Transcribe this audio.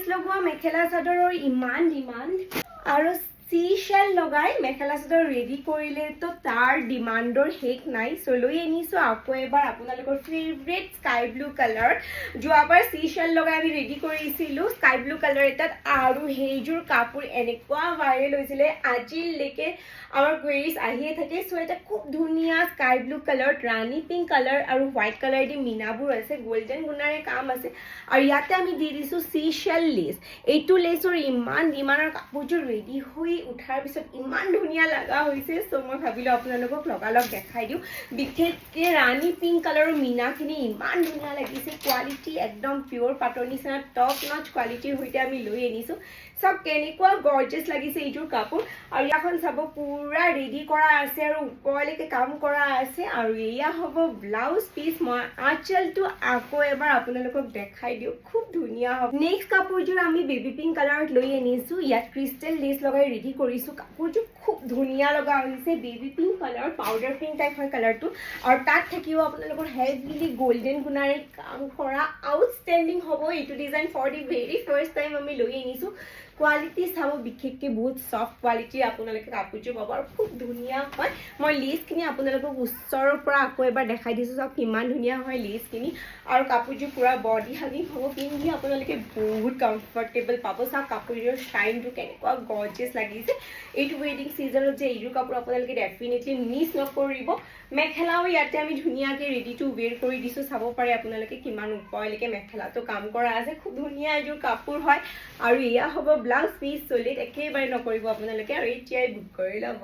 Lace লগোৱা মেখেলা চাদৰৰ ইমান ডিমাণ্ড আৰু চিশেল লগাই মেখেলা চাদৰ ৰেডি কৰিলে তো তাৰ ডিমাণ্ডৰ শেষ নাই। চ' লৈ আনিছোঁ আকৌ এবাৰ আপোনালোকৰ ফেভৰেট স্কাই ব্লু কালাৰ। যোৱাবাৰ চিশেল লগাই আমি ৰেডি কৰিছিলোঁ স্কাই ব্লু কালাৰ এটাত, আৰু সেইযোৰ কাপোৰ এনেকুৱা ভাইৰেল হৈছিলে আজিলৈকে আমাৰ কুৱেৰিজ আহিয়ে থাকে। চ' এটা খুব ধুনীয়া স্কাই ব্লু কালাৰত ৰাণী পিংক কালাৰ আৰু হোৱাইট কালাৰ দি মিনাবোৰ আছে, গল্ডেন গুণাৰে কাম আছে, আৰু ইয়াতে আমি দি দিছোঁ চিশেল লেচ। এইটো লেচৰ ইমান ডিমাণ্ডৰ কাপোৰযোৰ ৰেডি হৈ উঠাৰ পিছত ইমান ধুনীয়া লগা হৈছে। চ' মই ভাবিলোঁ আপোনালোকক লগালগ দেখাই দিওঁ। বিশেষকৈ ৰাণী পিংক কালাৰৰ মিনাখিনি ইমান ধুনীয়া লাগিছে, কোৱালিটি একদম পিয়'ৰ পাটৰ নিচিনা টপ নচ কোৱালিটিৰ সৈতে আমি লৈ আনিছোঁ। চব কেনেকুৱা গৰ্জিয়াছ লাগিছে এইযোৰ কাপোৰ, আৰু ইয়াখন চাব পুৰা ৰেডি কৰা আছে আৰু ওপৰলৈকে কাম কৰা আছে, আৰু এয়া হ'ব ব্লাউজ পিচ। মই আঁচলটো আকৌ এবাৰ আপোনালোকক দেখাই দিওঁ, খুব ধুনীয়া হ'ব। নেক্সট কাপোৰযোৰ আমি বেবী পিংক কালাৰত লৈ আনিছোঁ, ইয়াত ক্ৰিষ্টেল লেচ লগাই ৰেডি কৰিছোঁ। কাপোৰযোৰ খুব ধুনীয়া লগা হৈছে, baby pink colour, powder pink type হয় কালাৰটো, আৰু তাত থাকিব আপোনালোকৰ হেভলি গল্ডেন গুণাৰে কাম কৰা। আউটষ্টেণ্ডিং হ'ব এইটো design. For the very first time আমি লৈ আনিছোঁ। কোৱালিটি চাব, বিশেষকৈ বহুত চফ্ট কোৱালিটিৰ আপোনালোকে কাপোৰযোৰ পাব, আৰু খুব ধুনীয়া হয়। মই লেচখিনি আপোনালোকক ওচৰৰ পৰা আকৌ এবাৰ দেখাই দিছোঁ, চাওক কিমান ধুনীয়া হয় লেচখিনি, আৰু কাপোৰযোৰ পূৰা বডি হাগিং হ'ব, পিন্ধি আপোনালোকে বহুত কমফৰ্টেবল পাব। চাওক কাপোৰযোৰৰ শ্বাইনটো কেনেকুৱা গৰ্জিয়াছ লাগিছে। এইটো ৱেডিং ছিজনত যে এইযোৰ কাপোৰ আপোনালোকে ডেফিনেটলি মিছ নকৰিব। মেখেলাও ইয়াতে আমি ধুনীয়াকৈ ৰেডি টু ৱেৰ কৰি দিছোঁ, চাব পাৰে আপোনালোকে কিমান ওপৰলৈকে মেখেলাটো কাম কৰা আছে। খুব ধুনীয়া এইযোৰ কাপোৰ হয়, আৰু এয়া হ'ব ব্লাউজ পিচ। চলিত একেবাৰে নকৰিব আপোনালোকে, আৰু এতিয়াই বুক কৰি ল'ব।